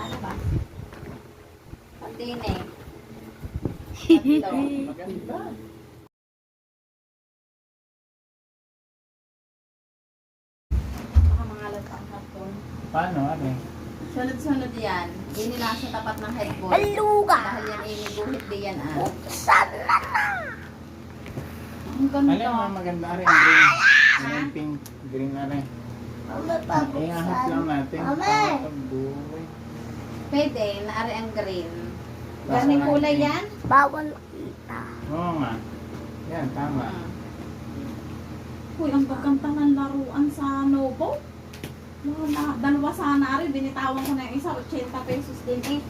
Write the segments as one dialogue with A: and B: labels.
A: lalabas. Pantine.
B: Maganda.
A: Baka mangalat ang hapon.
B: Paano, ano eh?
A: Sunod-sunod yan. Hindi nila sa tapat ng headboard.
C: Beluga.
A: Dahil yan guhit din yan ah.
C: Buksan na na.
A: Ang ganda.
B: Alam mo, maganda rin. Green. Yung pink, green na rin.
C: Mama,
B: Iahas lang natin.
C: Mama.
B: Buhay.
A: Pwede, naari ang green. Garning kulay yan?
C: Bawal kita.
B: Oo nga. Yan, tama.
A: Uy, ang gaganda ng laruan sa Novo. Dalawa sana rin, binitawan ko na yung isa, 80 pesos din eh.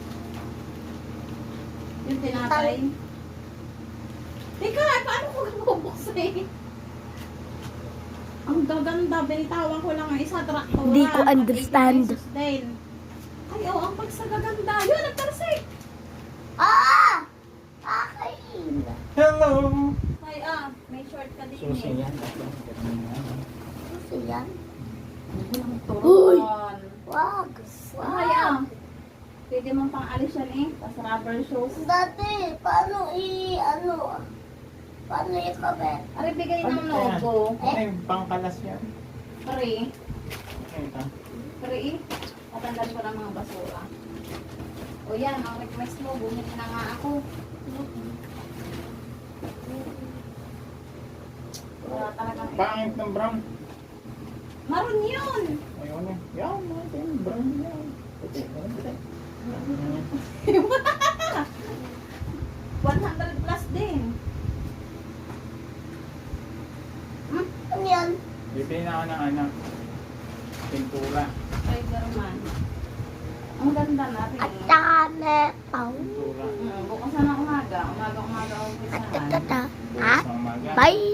A: Yung tinatay. Teka, paano ko bubuksan? Ang gaganda, binitawan ko lang ang isa, traktora.
C: Hindi ko understand.
A: 80 pesos din. Ay, oh, ang pagsagaganda. Yun, nagtarsik.
C: Ah! Akin.
B: Hello!
A: Ay, may short ka din
B: Susi
A: eh.
B: yan. Ito, ganun yan.
C: Gusto yan?
A: Ang
C: Uy!
A: turon.
C: Wag.
A: Ay, pwede mong pang alis yan eh. Tapos rubber shoes.
C: Dati, paano paano ikabit?
A: Ari, bigay ng
B: Ano yan?
A: logo.
B: Ay, pangkalas yan.
A: Free.
B: Ito.
A: Free. Tatandaan ko ng mga basura. O yan, ang request mo, bumili na nga ako. Wala talagang...
B: Pangit ng brown.
A: Maroon yun!
B: Ayun eh. Yan, natin. Brown yan. Puti. Puti.
A: 100 plus din.
C: Ano yan?
B: Bibili na ako ng anak. Pintura.
A: Spider-Man. Ang ganda natin.
C: At saka mepaw.
B: Pintura.
A: Bukas na ng umaga. Umaga, umaga, umpisahan.
C: Tata. Ha?
B: Sa umaga.
C: Bye!